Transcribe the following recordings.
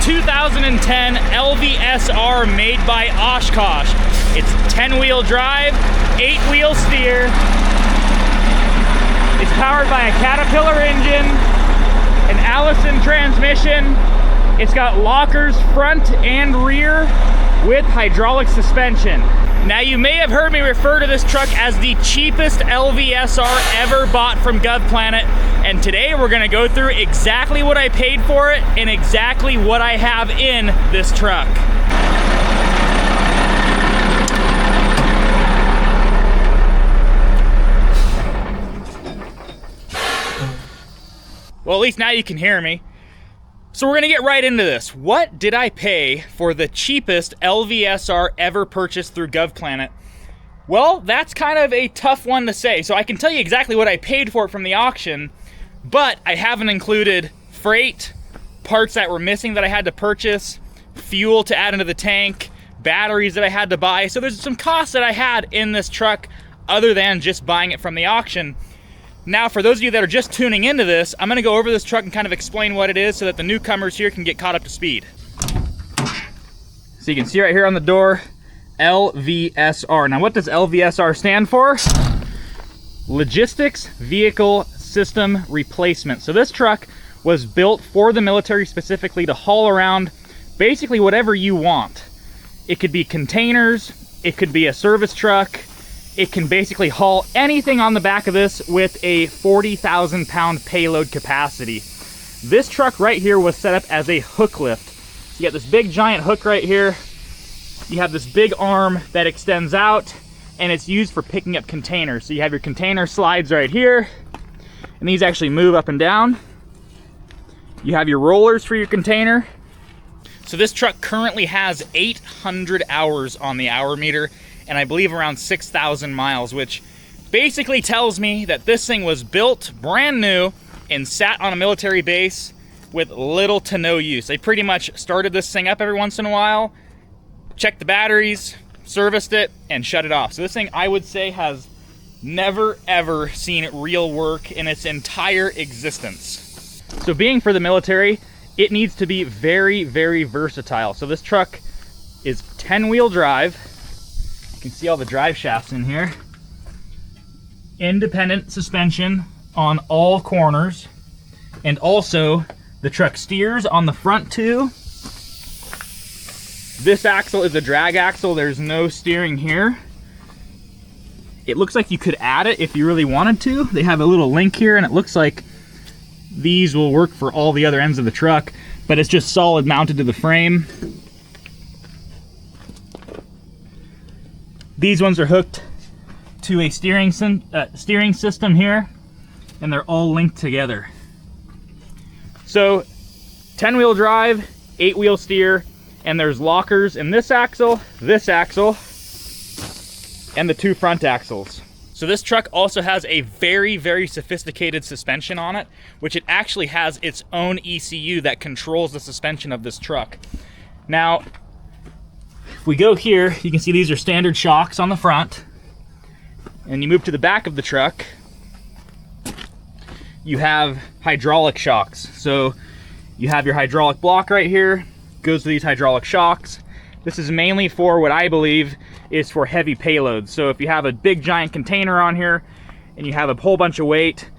2010 Lvsr made by Oshkosh. It's 10-wheel drive, 8-wheel steer. It's powered by a Caterpillar engine, an Allison transmission. It's got lockers front and rear with hydraulic suspension. Now, you may have heard me refer to this truck as the cheapest Lvsr ever bought from Gov-Planet, and today we're gonna go through exactly what I paid for it and exactly what I have in this truck. Well, at least now you can hear me. So we're gonna get right into this. What did I pay for the cheapest Lvsr ever purchased through Gov-Planet? Well, that's kind of a tough one to say. So I can tell you exactly what I paid for it from the auction, but I haven't included freight, parts that were missing that I had to purchase, fuel to add into the tank, batteries that I had to buy. So there's some costs that I had in this truck other than just buying it from the auction. Now, for those of you that are just tuning into this, I'm gonna go over this truck and kind of explain what it is so that the newcomers here can get caught up to speed. So you can see right here on the door, Lvsr. Now, what does Lvsr stand for? Logistics Vehicle System Replacement. So this truck was built for the military specifically to haul around basically whatever you want. It could be containers, it could be a service truck, it can basically haul anything on the back of this with a 40,000 pound payload capacity. This truck right here was set up as a hook lift. So you got this big giant hook right here. You have this big arm that extends out, and it's used for picking up containers. So you have your container slides right here, and these actually move up and down. You have your rollers for your container. So this truck currently has 800 hours on the hour meter, and I believe around 6,000 miles, which basically tells me that this thing was built brand new and sat on a military base with little to no use. They pretty much started this thing up every once in a while, checked the batteries, serviced it, and shut it off. So this thing, I would say, has never ever seen real work in its entire existence. So being for the military, it needs to be very, very versatile. So this truck is 10-wheel drive. You can see all the drive shafts in here. Independent suspension on all corners, and also the truck steers on the front too. This axle is a drag axle. There's no steering here. It looks like you could add it if you really wanted to. They have a little link here, and it looks like these will work for all the other ends of the truck, but it's just solid mounted to the frame. These ones are hooked to a steering system here, and they're all linked together. So 10-wheel drive, 8-wheel steer, and there's lockers in this axle, and the two front axles. So this truck also has a very, very sophisticated suspension on it, which it actually has its own ECU that controls the suspension of this truck. Now, if we go here, you can see these are standard shocks on the front. And you move to the back of the truck, you have hydraulic shocks. So you have your hydraulic block right here, goes to these hydraulic shocks. This is mainly for what I believe is for heavy payloads. So if you have a big giant container on here and you have a whole bunch of weight,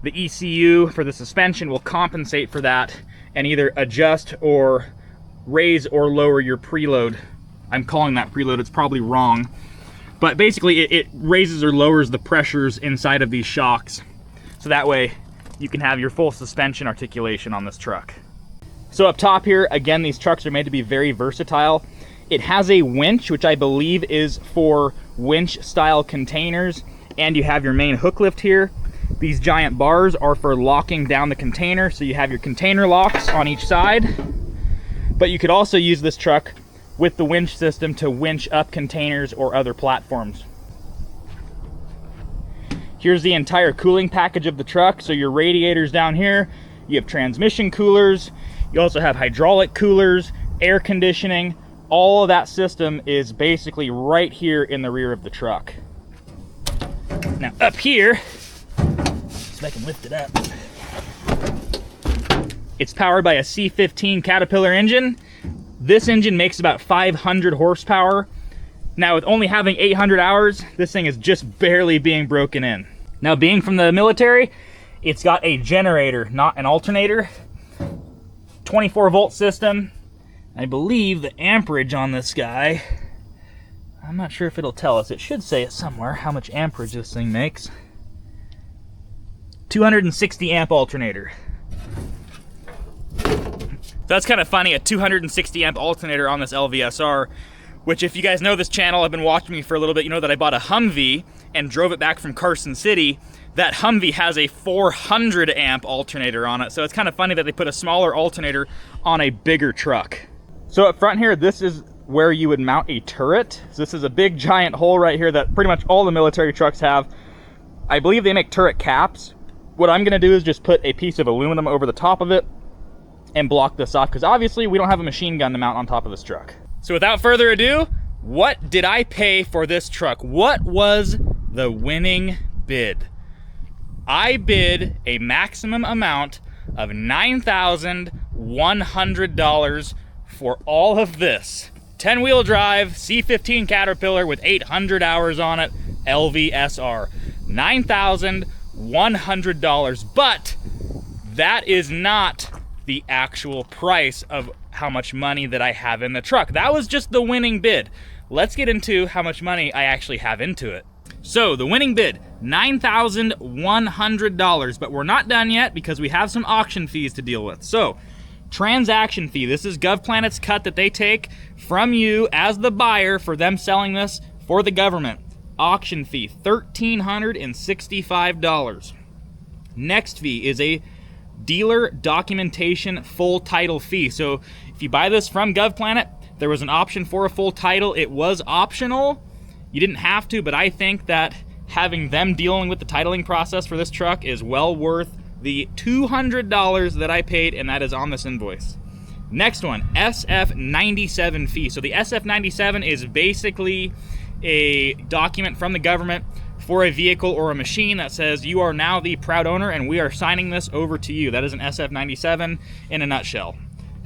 the ECU for the suspension will compensate for that and either adjust or raise or lower your preload. I'm calling that preload, it's probably wrong. But basically it raises or lowers the pressures inside of these shocks. So that way you can have your full suspension articulation on this truck. So up top here, again, these trucks are made to be very versatile. It has a winch, which I believe is for winch style containers. And you have your main hook lift here. These giant bars are for locking down the container. So you have your container locks on each side. But you could also use this truck with the winch system to winch up containers or other platforms. Here's the entire cooling package of the truck. So your radiators down here, you have transmission coolers, you also have hydraulic coolers, air conditioning. All of that system is basically right here in the rear of the truck. Now up here, so I can lift it up. It's powered by a C15 Caterpillar engine. This engine makes about 500 horsepower. Now, with only having 800 hours, this thing is just barely being broken in. Now, being from the military, it's got a generator, not an alternator. 24 volt system. I believe the amperage on this guy, I'm not sure if it'll tell us. It should say it somewhere, how much amperage this thing makes. 260 amp alternator. That's kind of funny, a 260 amp alternator on this Lvsr, which if you guys know this channel, have been watching me for a little bit, you know that I bought a Humvee and drove it back from Carson City. That Humvee has a 400 amp alternator on it, so it's kind of funny that they put a smaller alternator on a bigger truck. So up front here, this is where you would mount a turret. So this is a big giant hole right here that pretty much all the military trucks have. I believe they make turret caps. What I'm gonna do is just put a piece of aluminum over the top of it and block this off, because obviously we don't have a machine gun to mount on top of this truck. So without further ado, what did I pay for this truck? What was the winning bid? I bid a maximum amount of $9,100 for all of this. 10-wheel drive, C15 Caterpillar with 800 hours on it, Lvsr. $9,100, but that is not the actual price of how much money that I have in the truck. That was just the winning bid. Let's get into how much money I actually have into it. So the winning bid, $9,100, but we're not done yet because we have some auction fees to deal with. So, transaction fee, this is Gov-Planet's cut that they take from you as the buyer for them selling this for the government. Auction fee, $1,365. Next fee is a dealer documentation full title fee. So if you buy this from Gov-Planet, there was an option for a full title. It was optional. You didn't have to, but I think that having them dealing with the titling process for this truck is well worth the $200 that I paid, and that is on this invoice. Next one, SF97 fee. So the SF97 is basically a document from the government for a vehicle or a machine that says you are now the proud owner and we are signing this over to you. That is an SF97 in a nutshell.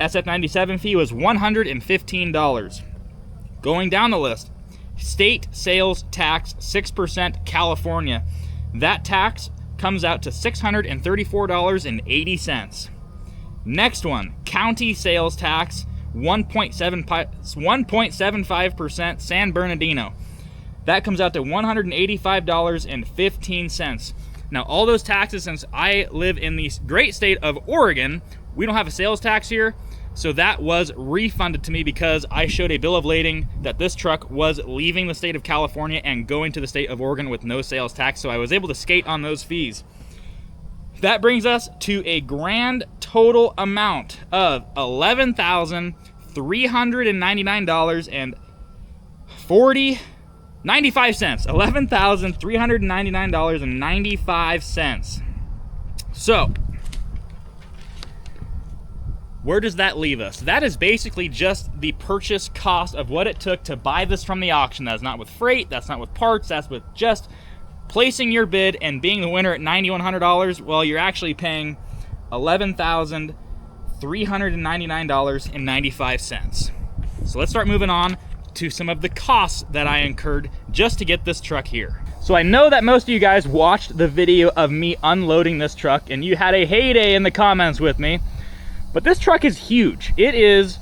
SF97 fee was $115. Going down the list, state sales tax 6% California. That tax comes out to $634.80. Next one, county sales tax 1.75% San Bernardino. That comes out to $185.15. Now all those taxes, since I live in the great state of Oregon, we don't have a sales tax here, so that was refunded to me because I showed a bill of lading that this truck was leaving the state of California and going to the state of Oregon with no sales tax, so I was able to skate on those fees. That brings us to a grand total amount of $11,399.95. $11,399.95. So, where does that leave us? That is basically just the purchase cost of what it took to buy this from the auction. That's not with freight, that's not with parts, that's with just placing your bid and being the winner at $9,100. Well, you're actually paying $11,399.95. So let's start moving on to some of the costs that I incurred just to get this truck here. So I know that most of you guys watched the video of me unloading this truck and you had a heyday in the comments with me, but this truck is huge. It is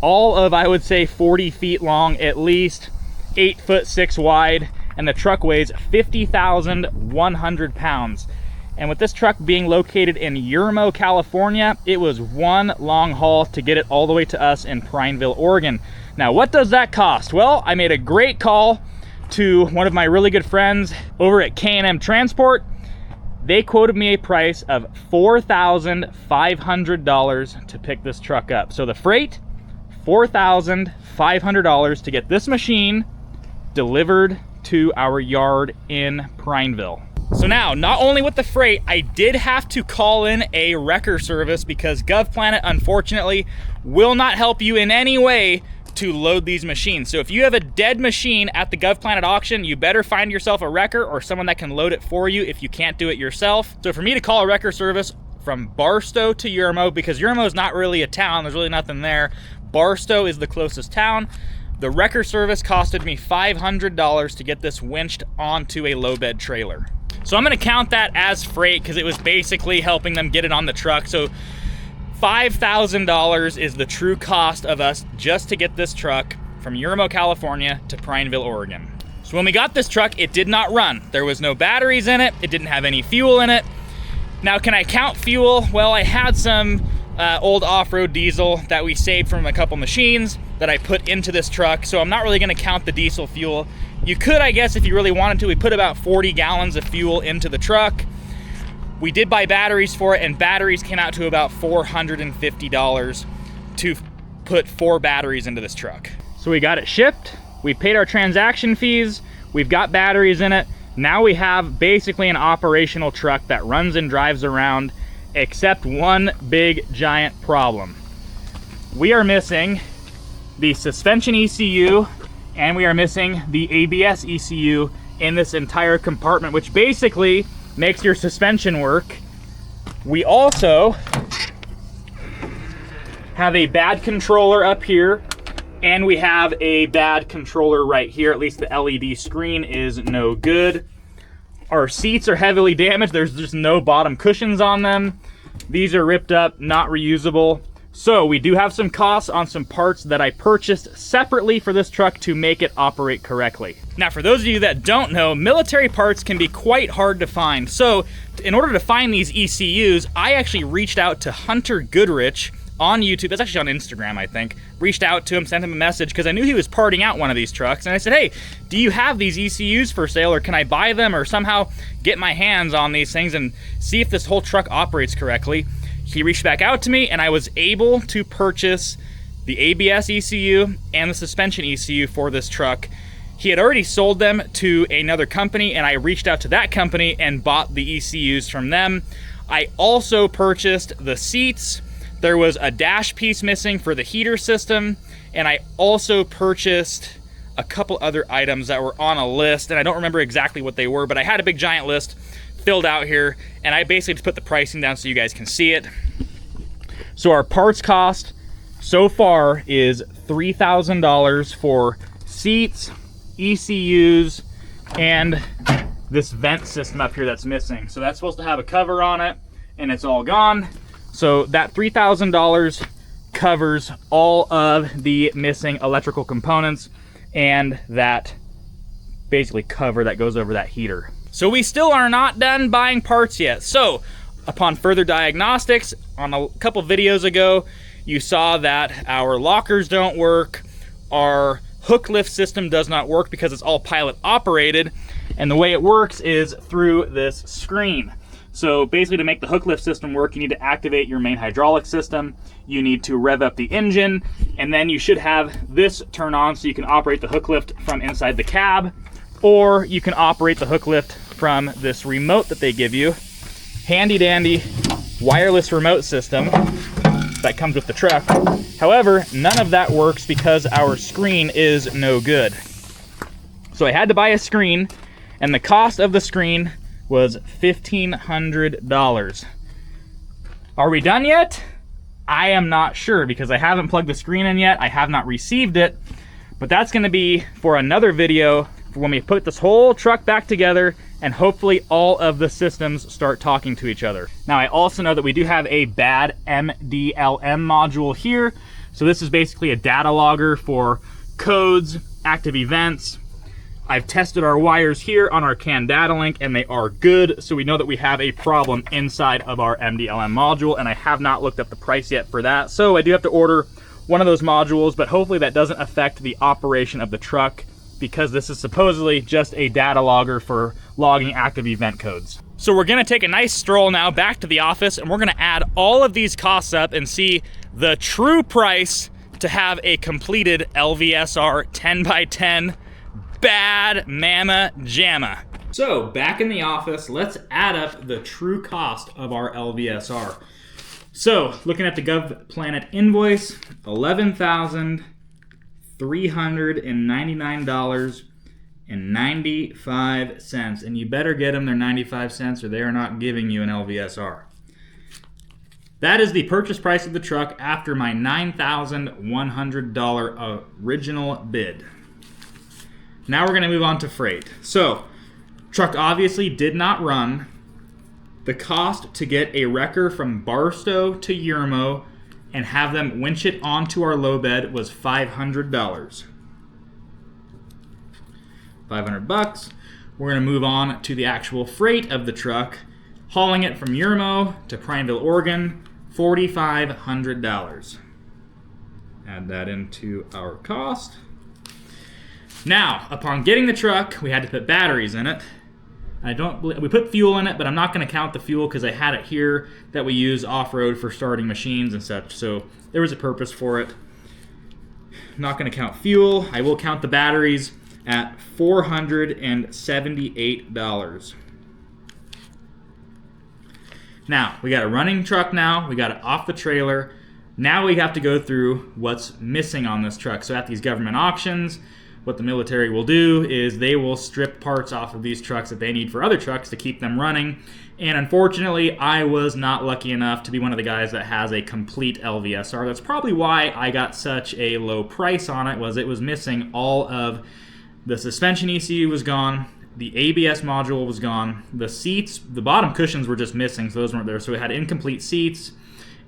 all of, I would say, 40 feet long, at least 8'6" wide, and the truck weighs 50,100 pounds. And with this truck being located in Yermo, California, it was one long haul to get it all the way to us in Prineville, Oregon. Now, what does that cost? Well, I made a great call to one of my really good friends over at K&M Transport. They quoted me a price of $4,500 to pick this truck up. So the freight, $4,500 to get this machine delivered to our yard in Prineville. So now, not only with the freight, I did have to call in a wrecker service because Gov-Planet, unfortunately, will not help you in any way to load these machines. So if you have a dead machine at the Gov-Planet auction, you better find yourself a wrecker or someone that can load it for you if you can't do it yourself. So for me to call a wrecker service from Barstow to Yermo, because Yermo is not really a town, there's really nothing there. Barstow is the closest town. The wrecker service costed me $500 to get this winched onto a low bed trailer. So I'm gonna count that as freight because it was basically helping them get it on the truck. So $5,000 is the true cost of us just to get this truck from Yermo, California to Prineville, Oregon. So when we got this truck, it did not run. There was no batteries in it. It didn't have any fuel in it. Now, can I count fuel? Well, I had some old off-road diesel that we saved from a couple machines that I put into this truck, so I'm not really gonna count the diesel fuel. You could, I guess, if you really wanted to. We put about 40 gallons of fuel into the truck. We did buy batteries for it, and batteries came out to about $450 to put 4 batteries into this truck. So we got it shipped, we paid our transaction fees, we've got batteries in it. Now we have basically an operational truck that runs and drives around, except one big giant problem. We are missing the suspension ECU and we are missing the ABS ECU in this entire compartment, which basically makes your suspension work. We also have a bad controller up here, and we have a bad controller right here. At least the LED screen is no good. Our seats are heavily damaged. There's just no bottom cushions on them. These are ripped up, not reusable. So we do have some costs on some parts that I purchased separately for this truck to make it operate correctly. Now, for those of you that don't know, military parts can be quite hard to find. So in order to find these ECUs, I actually reached out to Hunter Goodrich on YouTube. That's actually on Instagram, I think. Reached out to him, sent him a message, because I knew he was parting out one of these trucks. And I said, hey, do you have these ECUs for sale, or can I buy them, or somehow get my hands on these things and see if this whole truck operates correctly? He reached back out to me, and I was able to purchase the ABS ECU and the suspension ECU for this truck. He had already sold them to another company, and I reached out to that company and bought the ECUs from them. I also purchased the seats. There was a dash piece missing for the heater system, and I also purchased a couple other items that were on a list, and I don't remember exactly what they were, but I had a big giant list filled out here, and I basically just put the pricing down so you guys can see it. So our parts cost so far is $3,000 for seats, ECUs, and this vent system up here that's missing. So that's supposed to have a cover on it, and it's all gone. So that $3,000 covers all of the missing electrical components and that basically cover that goes over that heater. So we still are not done buying parts yet. So upon further diagnostics, on a couple videos ago, you saw that our lockers don't work, our hook lift system does not work because it's all pilot operated, and the way it works is through this screen. So basically, to make the hook lift system work, you need to activate your main hydraulic system, you need to rev up the engine, and then you should have this turn on so you can operate the hook lift from inside the cab, or you can operate the hook lift from this remote that they give you. Handy dandy wireless remote system that comes with the truck. However, none of that works because our screen is no good. So I had to buy a screen, and the cost of the screen was $1,500. Are we done yet? I am not sure because I haven't plugged the screen in yet. I have not received it, but that's gonna be for another video for when we put this whole truck back together and hopefully all of the systems start talking to each other. Now, I also know that we do have a bad MDLM module here. So this is basically a data logger for codes, active events. I've tested our wires here on our CAN data link and they are good. So we know that we have a problem inside of our MDLM module, and I have not looked up the price yet for that. So I do have to order one of those modules, but hopefully that doesn't affect the operation of the truck because this is supposedly just a data logger for logging active event codes. So we're gonna take a nice stroll now back to the office, and we're gonna add all of these costs up and see the true price to have a completed Lvsr 10x10 bad mama jamma. So back in the office, let's add up the true cost of our Lvsr. So looking at the Gov-Planet invoice, $11,399.95, and you better get them their 95 cents or they are not giving you an Lvsr. that is the purchase price of the truck after my $9,100 original bid. Now we're going to move on to freight. So, truck obviously did not run. The cost to get a wrecker from Barstow to Yermo and have them winch it onto our low bed was $500. $500. We're going to move on to the actual freight of the truck. Hauling it from Yermo to Prineville, Oregon, $4,500. Add that into our cost. Now, upon getting the truck, we had to put batteries in it. We put fuel in it, but I'm not going to count the fuel because I had it here that we use off-road for starting machines and such. So there was a purpose for it. I'm not going to count fuel. I will count the batteries at $478. Now, we got a running truck now. We got it off the trailer. Now we have to go through what's missing on this truck. So at these government auctions, what the military will do is they will strip parts off of these trucks that they need for other trucks to keep them running. And unfortunately, I was not lucky enough to be one of the guys that has a complete Lvsr. That's probably why I got such a low price on it, was it was missing all of the suspension ECU was gone, the ABS module was gone, the seats, the bottom cushions were just missing, so those weren't there. So it had incomplete seats,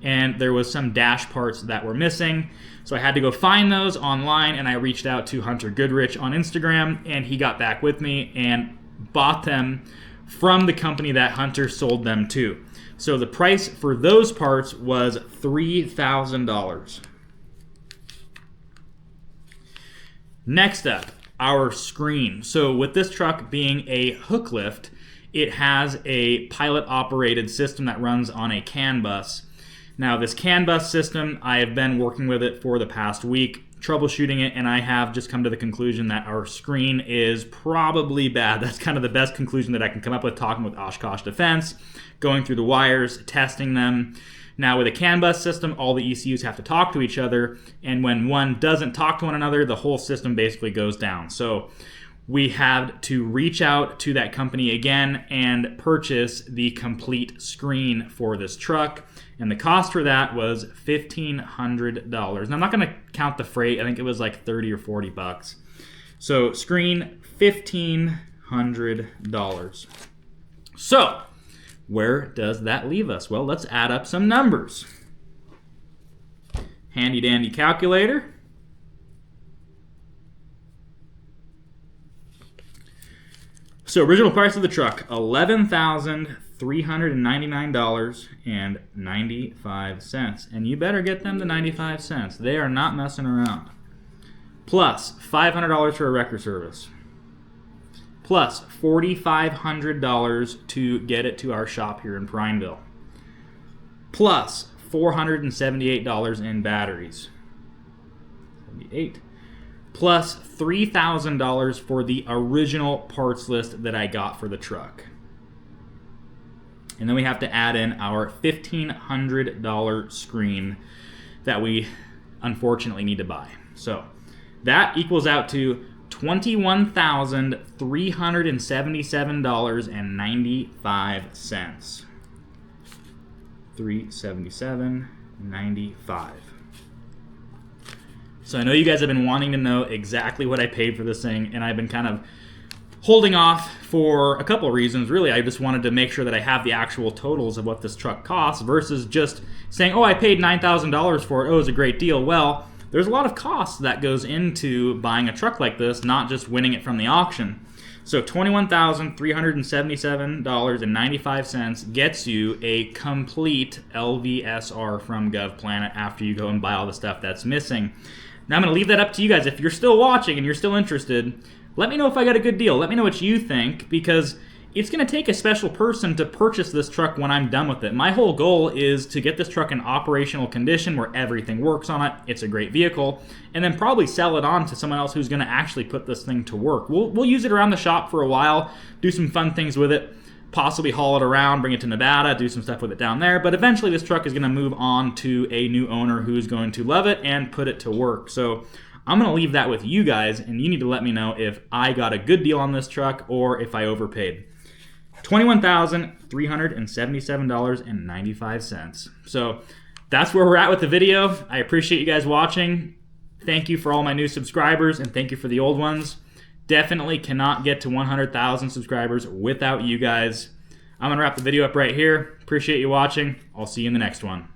and there was some dash parts that were missing. So I had to go find those online, and I reached out to Hunter Goodrich on Instagram, and he got back with me and bought them from the company that Hunter sold them to. So the price for those parts was $3,000. Next up, our screen. So with this truck being a hook lift, it has a pilot operated system that runs on a CAN bus. Now this CAN bus system, I have been working with it for the past week, troubleshooting it, and I have just come to the conclusion that our screen is probably bad. That's kind of the best conclusion that I can come up with, talking with Oshkosh Defense, going through the wires, testing them. Now with a CAN bus system, all the ECUs have to talk to each other, and when one doesn't talk to one another, the whole system basically goes down. So we had to reach out to that company again and purchase the complete screen for this truck, and the cost for that was $1,500. Now I'm not going to count the freight. I think it was like 30 or 40 bucks. So screen, $1,500. So where does that leave us? Well, let's add up some numbers. Handy dandy calculator. So original price of the truck, $11,399.95. And you better get them the 95 cents. They are not messing around. Plus $500 for a wrecker service. Plus $4,500 to get it to our shop here in Prineville. Plus $478 in batteries. 78. Plus $3,000 for the original parts list that I got for the truck. And then we have to add in our $1,500 screen that we unfortunately need to buy. So that equals out to $21,377.95. $377.95. So I know you guys have been wanting to know exactly what I paid for this thing, and I've been kind of holding off for a couple of reasons. Really, I just wanted to make sure that I have the actual totals of what this truck costs versus just saying, oh, I paid $9,000 for it. Oh, it was a great deal. Well, there's a lot of cost that goes into buying a truck like this, not just winning it from the auction. So $21,377.95 gets you a complete Lvsr from Gov-Planet after you go and buy all the stuff that's missing. Now I'm going to leave that up to you guys. If you're still watching and you're still interested, let me know if I got a good deal. Let me know what you think, because it's going to take a special person to purchase this truck when I'm done with it. My whole goal is to get this truck in operational condition where everything works on it, it's a great vehicle, and then probably sell it on to someone else who's going to actually put this thing to work. We'll use it around the shop for a while, do some fun things with it, possibly haul it around, bring it to Nevada, do some stuff with it down there, but eventually this truck is going to move on to a new owner who's going to love it and put it to work. So I'm going to leave that with you guys, and you need to let me know if I got a good deal on this truck or if I overpaid. $21,377.95. So that's where we're at with the video. I appreciate you guys watching. Thank you for all my new subscribers, and thank you for the old ones. Definitely cannot get to 100,000 subscribers without you guys. I'm going to wrap the video up right here. Appreciate you watching. I'll see you in the next one.